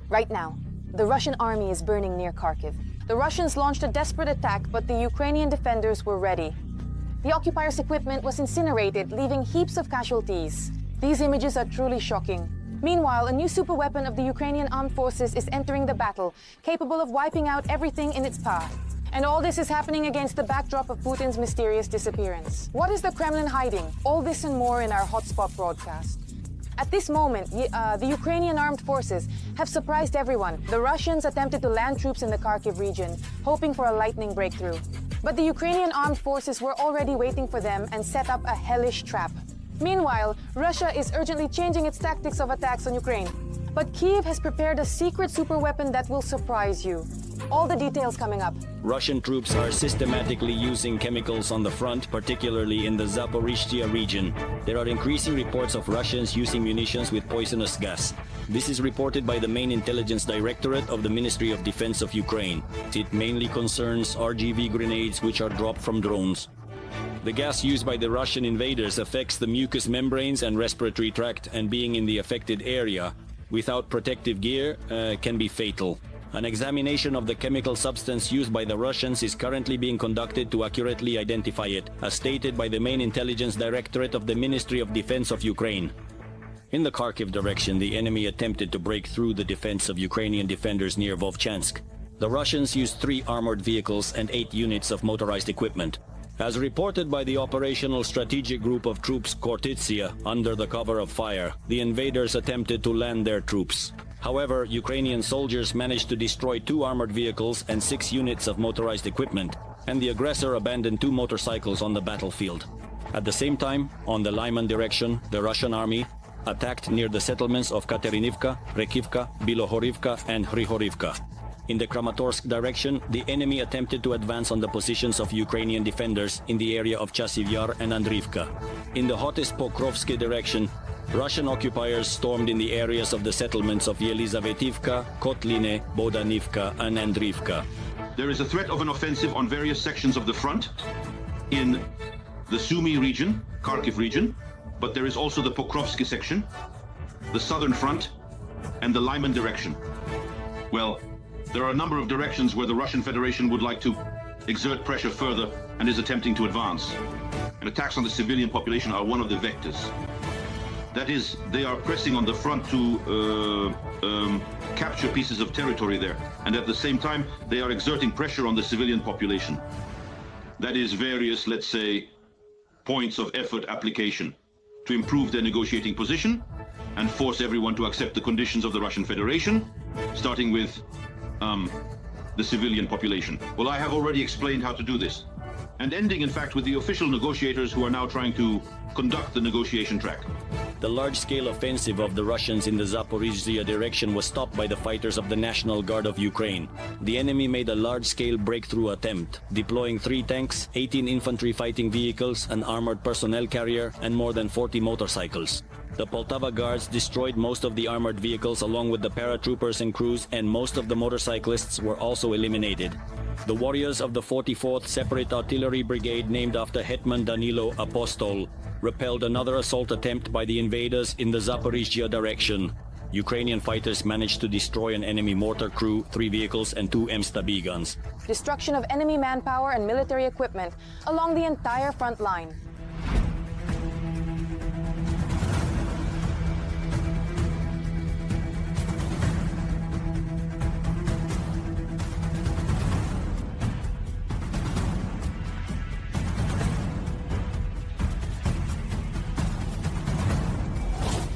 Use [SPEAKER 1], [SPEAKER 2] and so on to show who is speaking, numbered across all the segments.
[SPEAKER 1] Right now, the Russian army is burning near Kharkiv. The Russians launched a desperate attack, but the Ukrainian defenders were ready. The occupiers' equipment was incinerated, leaving heaps of casualties. These images are truly shocking. Meanwhile, a new superweapon of the Ukrainian armed forces is entering the battle, capable of wiping out everything in its path. And all this is happening against the backdrop of Putin's mysterious disappearance. What is the Kremlin hiding? All this and more in our Hotspot broadcast. At this moment, the Ukrainian armed forces have surprised everyone. The Russians attempted to land troops in the Kharkiv region, hoping for a lightning breakthrough. But the Ukrainian armed forces were already waiting for them and set up a hellish trap. Meanwhile, Russia is urgently changing its tactics of attacks on Ukraine. But Kyiv has prepared a secret superweapon that will surprise you. All the details coming up.
[SPEAKER 2] Russian troops are systematically using chemicals on the front, particularly in the Zaporizhzhia region. There are increasing reports of Russians using munitions with poisonous gas. This is reported by the main intelligence directorate of the Ministry of Defense of Ukraine. It mainly concerns RGV grenades which are dropped from drones. The gas used by the Russian invaders affects the mucous membranes and respiratory tract, and being in the affected area without protective gear can be fatal. An examination of the chemical substance used by the Russians is currently being conducted to accurately identify it, as stated by the main intelligence directorate of the Ministry of Defense of Ukraine. In the Kharkiv direction, the enemy attempted to break through the defense of Ukrainian defenders near Vovchansk. The Russians used 3 armored vehicles and 8 units of motorized equipment. As reported by the Operational Strategic Group of Troops Kortitsia, under the cover of fire, the invaders attempted to land their troops. However, Ukrainian soldiers managed to destroy 2 armored vehicles and 6 units of motorized equipment, and the aggressor abandoned 2 motorcycles on the battlefield. At the same time, on the Lyman direction, the Russian army attacked near the settlements of Katerinivka, Rekivka, Bilohorivka, and Hrihorivka. In the Kramatorsk direction, the enemy attempted to advance on the positions of Ukrainian defenders in the area of Chasiv Yar and Andrivka. In the hottest Pokrovsky direction, Russian occupiers stormed in the areas of the settlements of Yelizavetivka, Kotline, Bodanivka, and Andrivka.
[SPEAKER 3] There is a threat of an offensive on various sections of the front in the Sumy region, Kharkiv region, but there is also the Pokrovsky section, the southern front, and the Lyman direction. Well, there are a number of directions where the Russian Federation would like to exert pressure further and is attempting to advance. And attacks on the civilian population are one of the vectors. That is, they are pressing on the front to capture pieces of territory there. And at the same time, they are exerting pressure on the civilian population. That is various, let's say, points of effort application to improve their negotiating position and force everyone to accept the conditions of the Russian Federation, starting with the civilian population. Well, I have already explained how to do this. And ending, in fact, with the official negotiators who are now trying to conduct the negotiation track.
[SPEAKER 2] The large-scale offensive of the Russians in the Zaporizhzhia direction was stopped by the fighters of the National Guard of Ukraine. The enemy made a large-scale breakthrough attempt, deploying 3 tanks, 18 infantry fighting vehicles, an armored personnel carrier, and more than 40 motorcycles. The Poltava Guards destroyed most of the armored vehicles along with the paratroopers and crews, and most of the motorcyclists were also eliminated. The warriors of the 44th Separate Artillery Brigade, named after Hetman Danilo Apostol, repelled another assault attempt by the invaders in the Zaporizhzhia direction. Ukrainian fighters managed to destroy an enemy mortar crew, 3 vehicles, and 2 M-STB guns.
[SPEAKER 1] Destruction of enemy manpower and military equipment along the entire front line.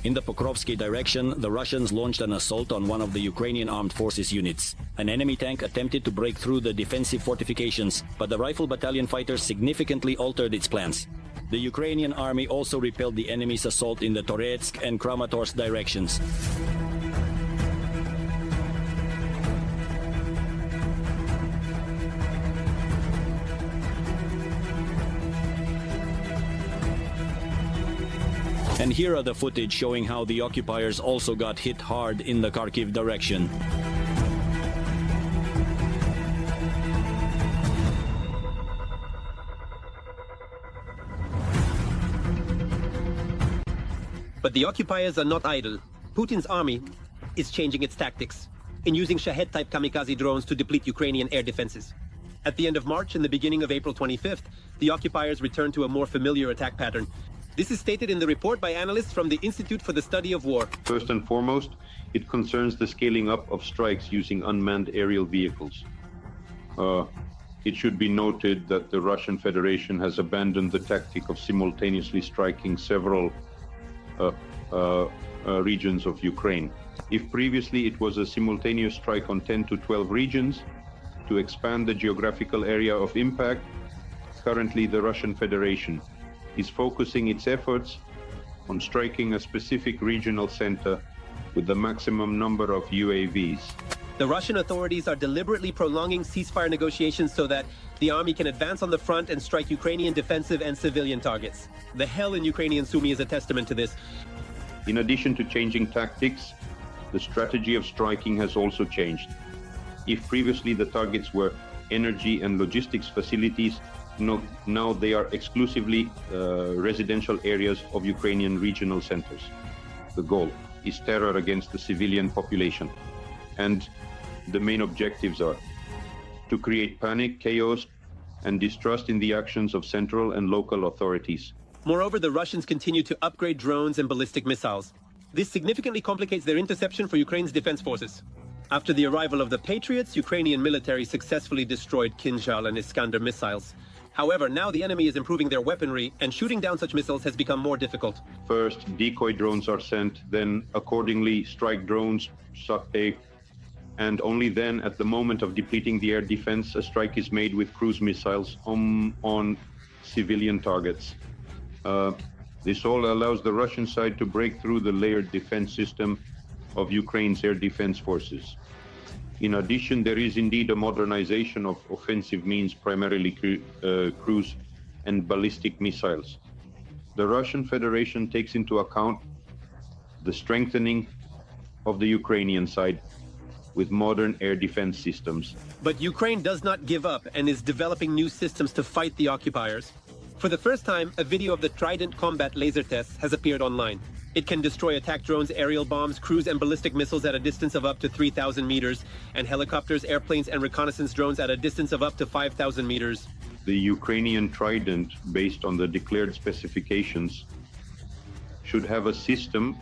[SPEAKER 2] In the Pokrovsky direction, the Russians launched an assault on one of the Ukrainian armed forces units. An enemy tank attempted to break through the defensive fortifications, but the rifle battalion fighters significantly altered its plans. The Ukrainian army also repelled the enemy's assault in the Toretsk and Kramatorsk directions. And here are the footage showing how the occupiers also got hit hard in the Kharkiv direction.
[SPEAKER 4] But the occupiers are not idle. Putin's army is changing its tactics. in using Shahed-type kamikaze drones to deplete Ukrainian air defenses. At the end of March and the beginning of April 25th, the occupiers returned to a more familiar attack pattern. This is stated in the report by analysts from the Institute for the Study of War.
[SPEAKER 5] First and foremost, it concerns the scaling up of strikes using unmanned aerial vehicles. It should be noted that the Russian Federation has abandoned the tactic of simultaneously striking several regions of Ukraine. If previously it was a simultaneous strike on 10 to 12 regions to expand the geographical area of impact, currently the Russian Federation is focusing its efforts on striking a specific regional center with the maximum number of UAVs.
[SPEAKER 4] The Russian authorities are deliberately prolonging ceasefire negotiations so that the army can advance on the front and strike Ukrainian defensive and civilian targets. The hell in Ukrainian Sumy is a testament to this.
[SPEAKER 5] In addition to changing tactics, the strategy of striking has also changed. If previously the targets were energy and logistics facilities, now they are exclusively residential areas of Ukrainian regional centers. The goal is terror against the civilian population. And the main objectives are to create panic, chaos, and distrust in the actions of central and local authorities.
[SPEAKER 4] Moreover, the Russians continue to upgrade drones and ballistic missiles. This significantly complicates their interception for Ukraine's defense forces. After the arrival of the Patriots, Ukrainian military successfully destroyed Kinzhal and Iskander missiles. However, now the enemy is improving their weaponry, and shooting down such missiles has become more difficult.
[SPEAKER 5] First, decoy drones are sent, then accordingly strike drones, and only then, at the moment of depleting the air defense, a strike is made with cruise missiles on civilian targets. This all allows the Russian side to break through the layered defense system of Ukraine's air defense forces. In addition, there is indeed a modernization of offensive means, primarily cruise and ballistic missiles. The Russian Federation takes into account the strengthening of the Ukrainian side with modern air defense systems.
[SPEAKER 4] But Ukraine does not give up and is developing new systems to fight the occupiers. For the first time, a video of the Trident combat laser tests has appeared online. It can destroy attack drones, aerial bombs, cruise and ballistic missiles at a distance of up to 3,000 meters, and helicopters, airplanes, and reconnaissance drones at a distance of up to 5,000 meters.
[SPEAKER 5] The Ukrainian Trident, based on the declared specifications, should have a system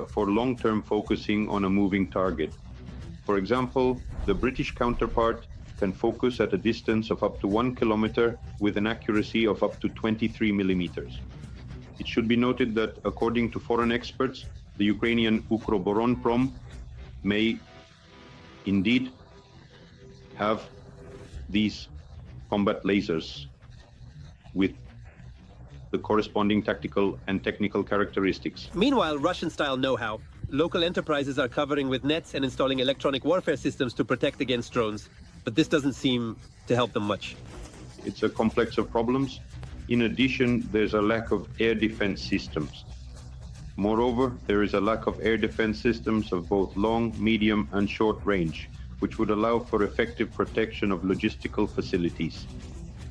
[SPEAKER 5] for long-term focusing on a moving target. For example, the British counterpart can focus at a distance of up to 1 kilometer with an accuracy of up to 23 millimeters. It should be noted that, according to foreign experts, the Ukrainian Ukroboronprom may indeed have these combat lasers with the corresponding tactical and technical characteristics.
[SPEAKER 4] Meanwhile, Russian-style know-how. Local enterprises are covering with nets and installing electronic warfare systems to protect against drones. But this doesn't seem to help them much.
[SPEAKER 5] It's a complex of problems. In addition, there's a lack of air defense systems. Moreover, there is a lack of air defense systems of both long, medium, and short range, which would allow for effective protection of logistical facilities.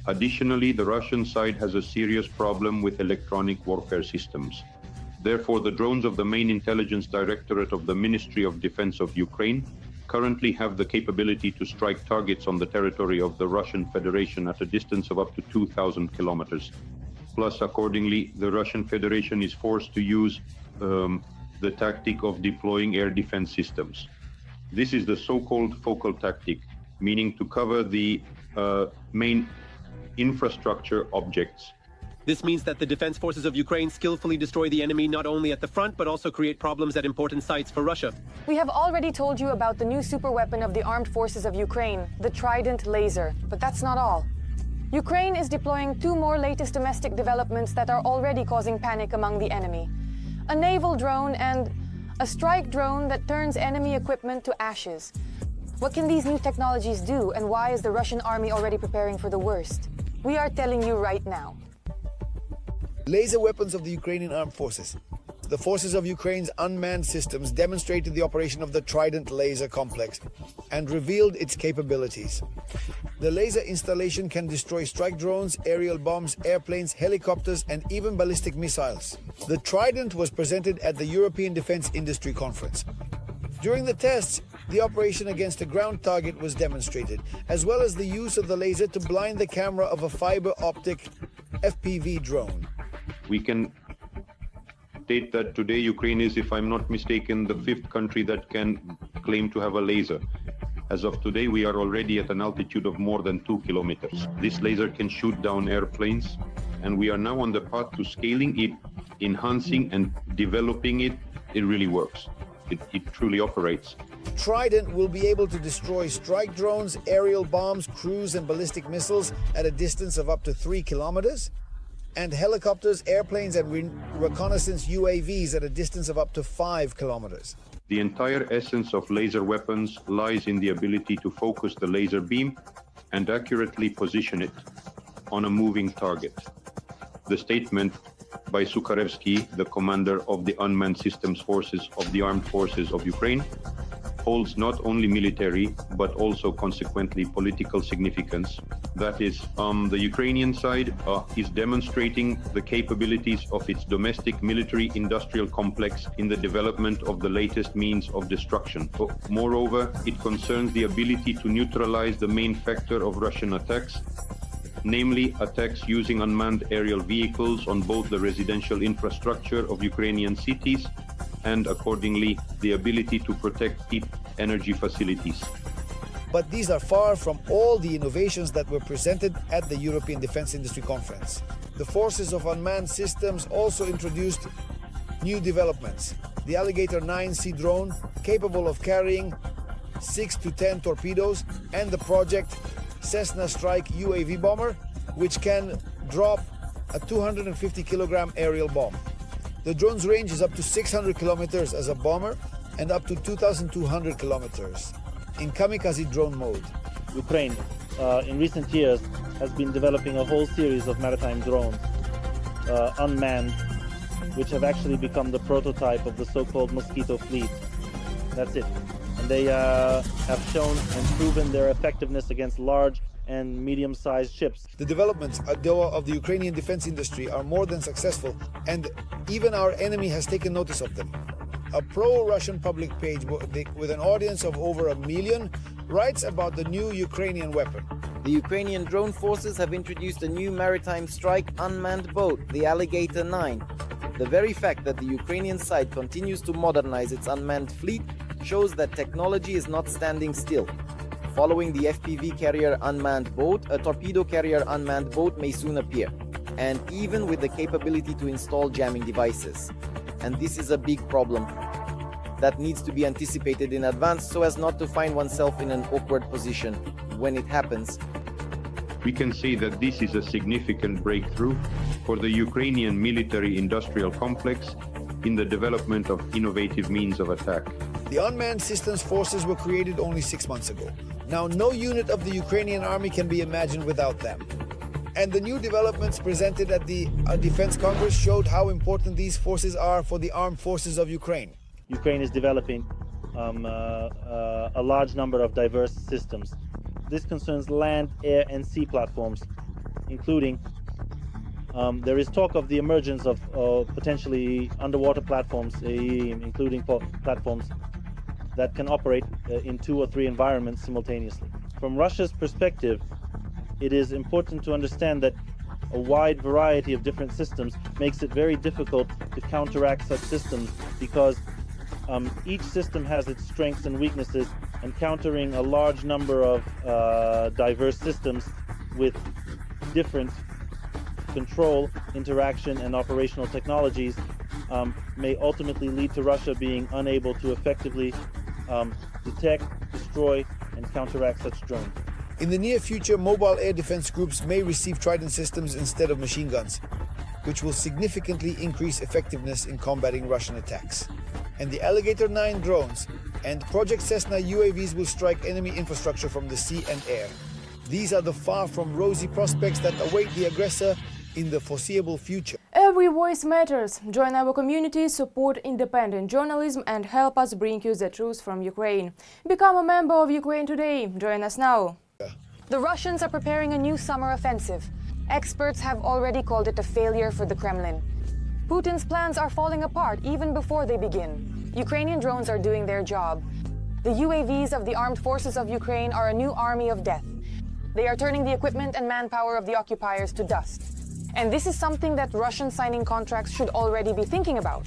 [SPEAKER 5] Additionally, the Russian side has a serious problem with electronic warfare systems. Therefore, the drones of the main intelligence directorate of the Ministry of Defense of Ukraine currently have the capability to strike targets on the territory of the Russian Federation at a distance of up to 2,000 kilometers. Plus, accordingly, the Russian Federation is forced to use the tactic of deploying air defense systems. This is the so-called focal tactic, meaning to cover the main infrastructure objects.
[SPEAKER 4] This means that the defense forces of Ukraine skillfully destroy the enemy not only at the front, but also create problems at important sites for Russia.
[SPEAKER 1] We have already told you about the new superweapon of the armed forces of Ukraine, the Trident laser. But that's not all. Ukraine is deploying two more latest domestic developments that are already causing panic among the enemy. A naval drone and a strike drone that turns enemy equipment to ashes. What can these new technologies do, and why is the Russian army already preparing for the worst? We are telling you right now.
[SPEAKER 6] Laser weapons of the Ukrainian armed forces. The forces of Ukraine's unmanned systems demonstrated the operation of the Trident laser complex and revealed its capabilities. The laser installation can destroy strike drones, aerial bombs, airplanes, helicopters, and even ballistic missiles. The Trident was presented at the European Defense Industry Conference. During the tests, the operation against a ground target was demonstrated, as well as the use of the laser to blind the camera of a fiber optic FPV drone.
[SPEAKER 5] We can state that today Ukraine is, if I'm not mistaken, the 5th country that can claim to have a laser. As of today, we are already at an altitude of more than 2 kilometers. This laser can shoot down airplanes, and we are now on the path to scaling it, enhancing and developing it. It really works. It truly operates.
[SPEAKER 6] Trident will be able to destroy strike drones, aerial bombs, cruise and ballistic missiles at a distance of up to 3 kilometers, and helicopters, airplanes and reconnaissance UAVs at a distance of up to 5 kilometers.
[SPEAKER 5] The entire essence of laser weapons lies in the ability to focus the laser beam and accurately position it on a moving target. The statement by Sukharevsky, the commander of the Unmanned Systems Forces of the Armed Forces of Ukraine, holds not only military, but also consequently political significance. That is, the Ukrainian side is demonstrating the capabilities of its domestic military-industrial complex in the development of the latest means of destruction. Moreover, it concerns the ability to neutralize the main factor of Russian attacks, namely attacks using unmanned aerial vehicles on both the residential infrastructure of Ukrainian cities and accordingly the ability to protect deep energy facilities.
[SPEAKER 6] But these are far from all the innovations that were presented at the European Defense Industry Conference. The Forces of Unmanned Systems also introduced new developments. The Alligator 9C drone, capable of carrying 6 to 10 torpedoes, and the Project Cessna Strike UAV bomber, which can drop a 250 kilogram aerial bomb. The drone's range is up to 600 kilometers as a bomber and up to 2,200 kilometers in kamikaze drone mode.
[SPEAKER 7] Ukraine, in recent years, has been developing a whole series of maritime drones, unmanned, which have actually become the prototype of the so-called Mosquito fleet. That's it. And they have shown and proven their effectiveness against large and medium-sized ships.
[SPEAKER 6] The developments of the Ukrainian defense industry are more than successful, and even our enemy has taken notice of them. A pro-Russian public page with an audience of over 1 million writes about the new Ukrainian weapon.
[SPEAKER 8] The Ukrainian drone forces have introduced a new maritime strike unmanned boat, the Alligator 9. The very fact that the Ukrainian side continues to modernize its unmanned fleet shows that technology is not standing still. Following the FPV carrier unmanned boat, a torpedo carrier unmanned boat may soon appear, and even with the capability to install jamming devices. And this is a big problem that needs to be anticipated in advance so as not to find oneself in an awkward position when it happens.
[SPEAKER 5] We can say that this is a significant breakthrough for the Ukrainian military-industrial complex in the development of innovative means of attack.
[SPEAKER 6] The Unmanned Systems Forces were created only 6 months ago. Now, no unit of the Ukrainian army can be imagined without them. And the new developments presented at the Defense Congress showed how important these forces are for the armed forces of Ukraine.
[SPEAKER 7] Ukraine is developing a large number of diverse systems. This concerns land, air, and sea platforms, including there is talk of the emergence of potentially underwater platforms, including platforms that can operate in 2 or 3 environments simultaneously. From Russia's perspective, it is important to understand that a wide variety of different systems makes it very difficult to counteract such systems because each system has its strengths and weaknesses, and countering a large number of diverse systems with different control, interaction, and operational technologies may ultimately lead to Russia being unable to effectively detect, destroy, and counteract such drones.
[SPEAKER 6] In the near future, mobile air defense groups may receive Trident systems instead of machine guns, which will significantly increase effectiveness in combating Russian attacks. And the Alligator 9 drones and Project Cessna UAVs will strike enemy infrastructure from the sea and air. These are the far from rosy prospects that await the aggressor in the foreseeable future.
[SPEAKER 9] Every voice matters. Join our community, support independent journalism, and help us bring you the truth from Ukraine. Become a member of Ukraine Today. Join us now.
[SPEAKER 1] The Russians are preparing a new summer offensive. Experts have already called it a failure for the Kremlin. Putin's plans are falling apart even before they begin. Ukrainian drones are doing their job. The UAVs of the armed forces of Ukraine are a new army of death. They are turning the equipment and manpower of the occupiers to dust. And this is something that Russians signing contracts should already be thinking about.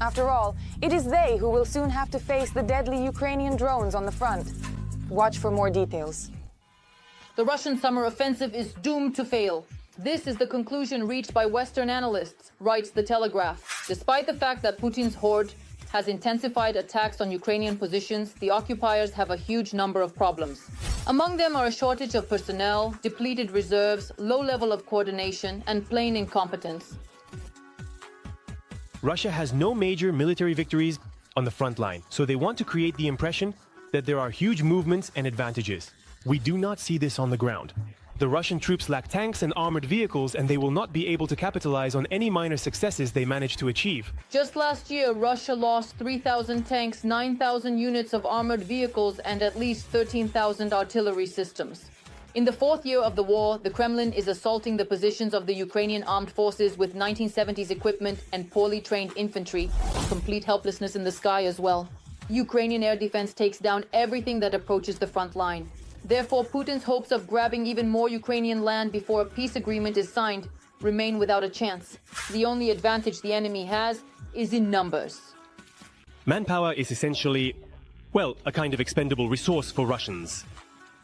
[SPEAKER 1] After all, it is they who will soon have to face the deadly Ukrainian drones on the front. Watch for more details.
[SPEAKER 10] The Russian summer offensive is doomed to fail. This is the conclusion reached by Western analysts, writes The Telegraph. Despite the fact that Putin's horde has intensified attacks on Ukrainian positions, the occupiers have a huge number of problems. Among them are a shortage of personnel, depleted reserves, low level of coordination, and plain incompetence.
[SPEAKER 11] Russia has no major military victories on the front line, so they want to create the impression that there are huge movements and advantages. We do not see this on the ground. The Russian troops lack tanks and armored vehicles, and they will not be able to capitalize on any minor successes they manage to achieve.
[SPEAKER 10] Just last year, Russia lost 3,000 tanks, 9,000 units of armored vehicles, and at least 13,000 artillery systems. In the fourth year of the war, the Kremlin is assaulting the positions of the Ukrainian armed forces with 1970s equipment and poorly trained infantry. Complete helplessness in the sky as well. Ukrainian air defense takes down everything that approaches the front line. Therefore, Putin's hopes of grabbing even more Ukrainian land before a peace agreement is signed remain without a chance. The only advantage the enemy has is in numbers.
[SPEAKER 11] Manpower is essentially, well, a kind of expendable resource for Russians.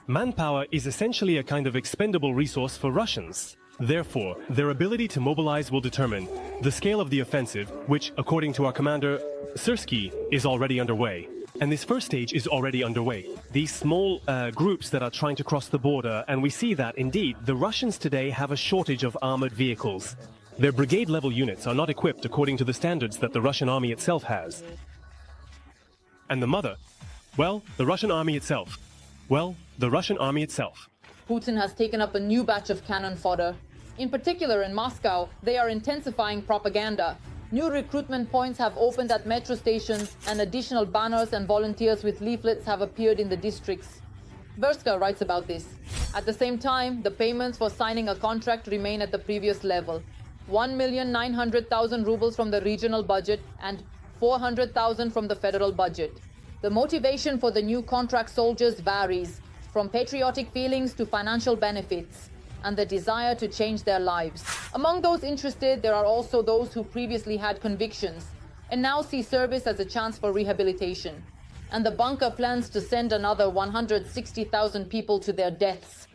[SPEAKER 11] Manpower is essentially a kind of expendable resource for Russians. Therefore, their ability to mobilize will determine the scale of the offensive, which, according to our commander, Syrsky, is already underway. And this first stage is already underway. These small groups that are trying to cross the border, and we see that, indeed, the Russians today have a shortage of armored vehicles. Their brigade-level units are not equipped according to the standards that the Russian army itself has. And the mother? Well, the Russian army itself. Well, the Russian army itself.
[SPEAKER 10] Putin has taken up a new batch of cannon fodder. In particular, in Moscow, they are intensifying propaganda. New recruitment points have opened at metro stations, and additional banners and volunteers with leaflets have appeared in the districts. Verska writes about this. At the same time, the payments for signing a contract remain at the previous level. 1,900,000 rubles from the regional budget and 400,000 from the federal budget. The motivation for the new contract soldiers varies, from patriotic feelings to financial benefits, and the desire to change their lives. Among those interested, there are also those who previously had convictions and now see service as a chance for rehabilitation. And the bunker plans to send another 160,000 people to their deaths.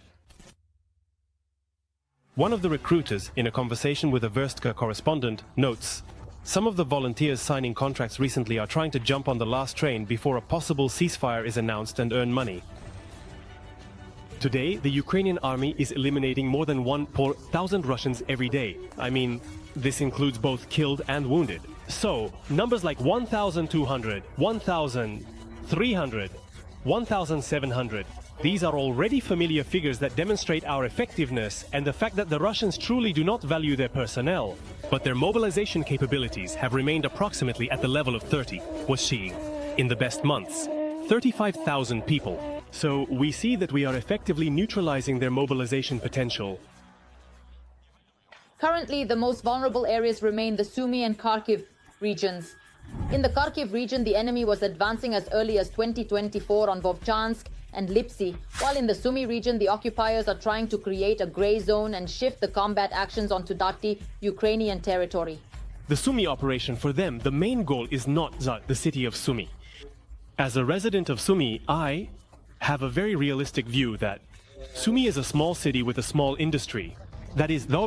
[SPEAKER 11] One of the recruiters, in a conversation with a Verstka correspondent, notes, "Some of the volunteers signing contracts recently are trying to jump on the last train before a possible ceasefire is announced and earn money." Today, the Ukrainian army is eliminating more than 1,000 Russians every day. I mean, this includes both killed and wounded. So, numbers like 1,200, 1,300, 1,700, these are already familiar figures that demonstrate our effectiveness and the fact that the Russians truly do not value their personnel. But their mobilization capabilities have remained approximately at the level of 30, was seeing, in the best months, 35,000 people. So we see that we are effectively neutralizing their mobilization potential.
[SPEAKER 10] Currently, the most vulnerable areas remain the Sumy and Kharkiv regions. In the Kharkiv region, the enemy was advancing as early as 2024 on Vovchansk and Lipsy, while in the Sumy region, the occupiers are trying to create a gray zone and shift the combat actions onto Dati, Ukrainian territory.
[SPEAKER 11] The Sumy operation, for them, the main goal is not the city of Sumy. As a resident of Sumy, I have a very realistic view that Sumy is a small city with a small industry. That is, there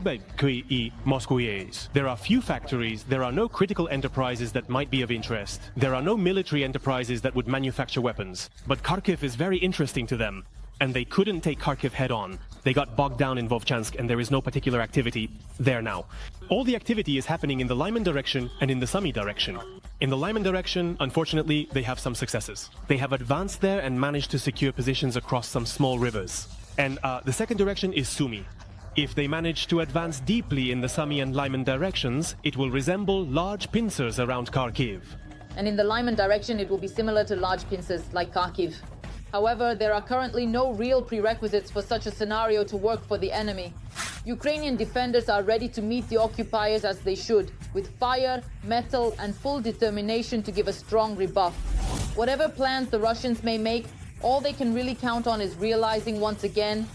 [SPEAKER 11] are few factories, there are no critical enterprises that might be of interest, there are no military enterprises that would manufacture weapons. But Kharkiv is very interesting to them, and they couldn't take Kharkiv head-on. They got bogged down in Vovchansk, and there is no particular activity there now. All the activity is happening in the Lyman direction and in the Sumy direction. In the Lyman direction, unfortunately, they have some successes. They have advanced there and managed to secure positions across some small rivers. And the second direction is Sumy. If they manage to advance deeply in the Sumy and Lyman directions, it will resemble large pincers around Kharkiv.
[SPEAKER 10] And in the Lyman direction, it will be similar to large pincers like Kharkiv. However, there are currently no real prerequisites for such a scenario to work for the enemy. Ukrainian defenders are ready to meet the occupiers as they should, with fire, metal, and full determination to give a strong rebuff. Whatever plans the Russians may make, all they can really count on is realizing once again,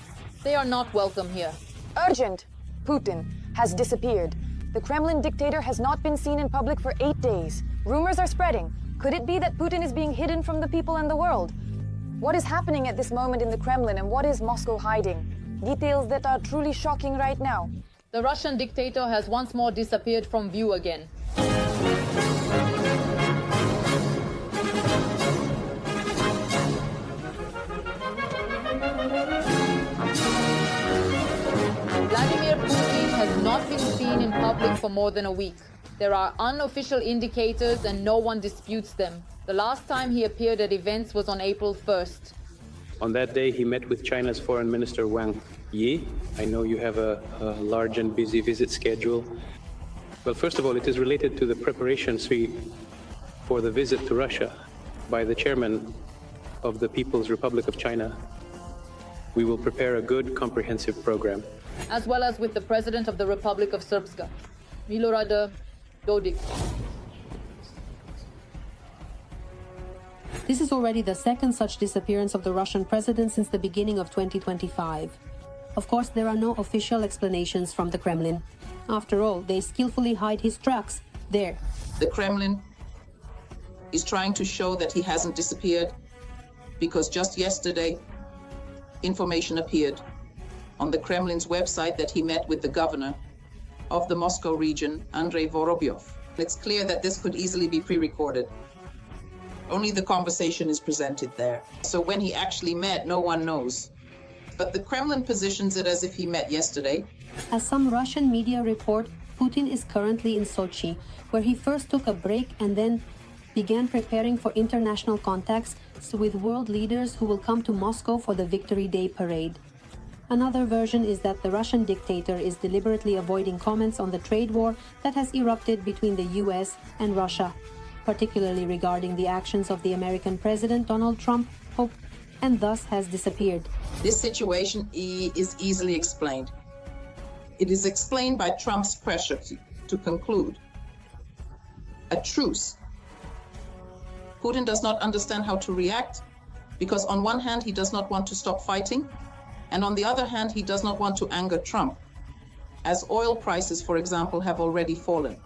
[SPEAKER 10] they are not welcome here.
[SPEAKER 1] Urgent! Putin has disappeared. The Kremlin dictator has not been seen in public for 8 days. Rumors are spreading. Could it be that Putin is being hidden from the people and the world? What is happening at this moment in the Kremlin, and what is Moscow hiding? Details that are truly shocking right now.
[SPEAKER 10] The Russian dictator has once more disappeared from view again. Vladimir Putin has not been seen in public for more than a week. There are unofficial indicators and no one disputes them. The last time he appeared at events was on April 1st.
[SPEAKER 12] On that day, he met with China's Foreign Minister Wang Yi. I know you have a large and busy visit schedule. Well, first of all, it is related to the preparations for the visit to Russia by the chairman of the People's Republic of China. We will prepare a good, comprehensive program.
[SPEAKER 10] As well as with the President of the Republic of Srpska, Milorad Dodik.
[SPEAKER 13] This is already the second such disappearance of the Russian president since the beginning of 2025. Of course, there are no official explanations from the Kremlin. After all, they skillfully hide his tracks there.
[SPEAKER 14] The Kremlin is trying to show that he hasn't disappeared because just yesterday, information appeared on the Kremlin's website that he met with the governor of the Moscow region, Andrei Vorobyov. It's clear that this could easily be pre-recorded. Only the conversation is presented there. So when he actually met, no one knows. But the Kremlin positions it as if he met yesterday.
[SPEAKER 13] As some Russian media report, Putin is currently in Sochi, where he first took a break and then began preparing for international contacts with world leaders who will come to Moscow for the Victory Day parade. Another version is that the Russian dictator is deliberately avoiding comments on the trade war that has erupted between the US and Russia, particularly regarding the actions of the American President Donald Trump, and thus has disappeared.
[SPEAKER 14] This situation is easily explained. It is explained by Trump's pressure to conclude a truce. Putin does not understand how to react because on one hand, he does not want to stop fighting, and on the other hand, he does not want to anger Trump, as oil prices, for example, have already fallen.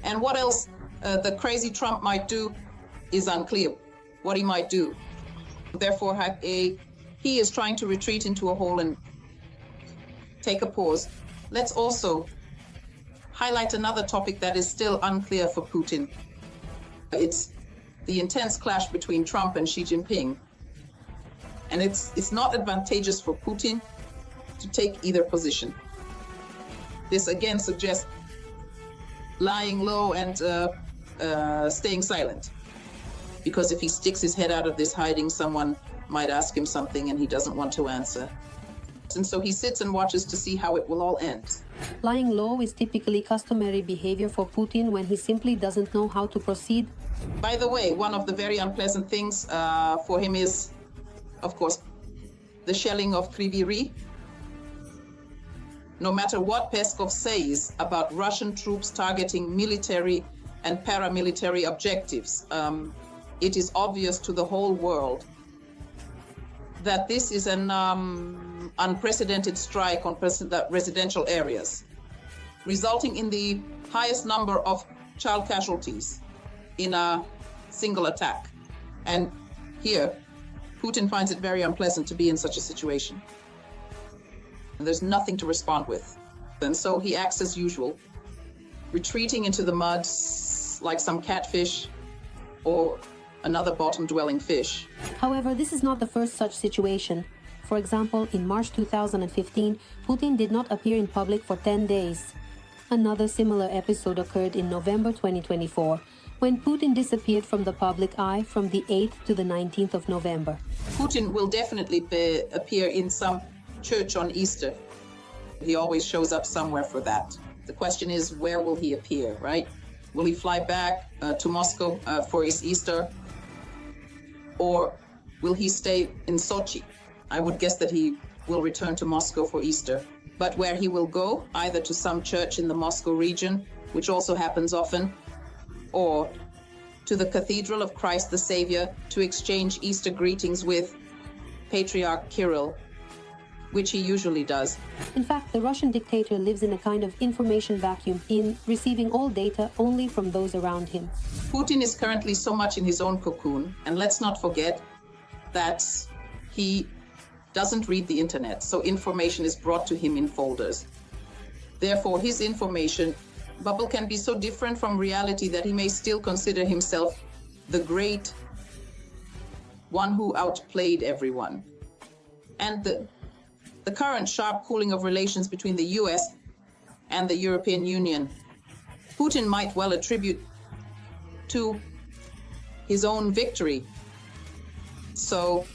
[SPEAKER 14] And what else the crazy Trump might do is unclear, what he might do. Therefore, he is trying to retreat into a hole and take a pause. Let's also highlight another topic that is still unclear for Putin. It's the intense clash between Trump and Xi Jinping. And it's not advantageous for Putin to take either position. This again suggests lying low and staying silent. Because if he sticks his head out of this hiding, someone might ask him something and he doesn't want to answer. And so he sits and watches to see how it will all end.
[SPEAKER 13] Lying low is typically customary behavior for Putin when he simply doesn't know how to proceed.
[SPEAKER 14] By the way, one of the very unpleasant things for him is, of course, the shelling of Kryvyi Rih. No matter what Peskov says about Russian troops targeting military and paramilitary objectives, it is obvious to the whole world that this is an unprecedented strike on residential areas, resulting in the highest number of child casualties in a single attack. And here, Putin finds it very unpleasant to be in such a situation. And there's nothing to respond with. And so he acts as usual, retreating into the mud like some catfish or another bottom-dwelling fish.
[SPEAKER 13] However, this is not the first such situation. For example, in March 2015, Putin did not appear in public for 10 days. Another similar episode occurred in November 2024, when Putin disappeared from the public eye from the 8th to the 19th of November.
[SPEAKER 14] Putin will definitely appear in some church on Easter. He always shows up somewhere for that. The question is, where will he appear, right? Will he fly back to Moscow for his Easter? Or will he stay in Sochi? I would guess that he will return to Moscow for Easter. But where he will go, either to some church in the Moscow region, which also happens often, or to the Cathedral of Christ the Savior to exchange Easter greetings with Patriarch Kirill, which he usually does.
[SPEAKER 13] In fact, the Russian dictator lives in a kind of information vacuum, in receiving all data only from those around him.
[SPEAKER 14] Putin is currently so much in his own cocoon, and let's not forget that he doesn't read the internet, so information is brought to him in folders. Therefore, his information bubble can be so different from reality that he may still consider himself the great one who outplayed everyone. And the current sharp cooling of relations between the US and the European Union, Putin might well attribute to his own victory. So,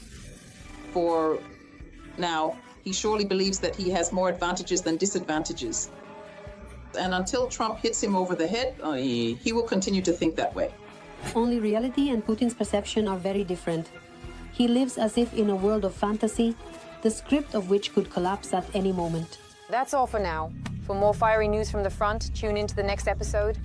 [SPEAKER 14] for now, he surely believes that he has more advantages than disadvantages. And until Trump hits him over the head, he will continue to think that way.
[SPEAKER 13] Only reality and Putin's perception are very different. He lives as if in a world of fantasy, the script of which could collapse at any moment.
[SPEAKER 1] That's all for now. For more fiery news from the front, tune in to the next episode.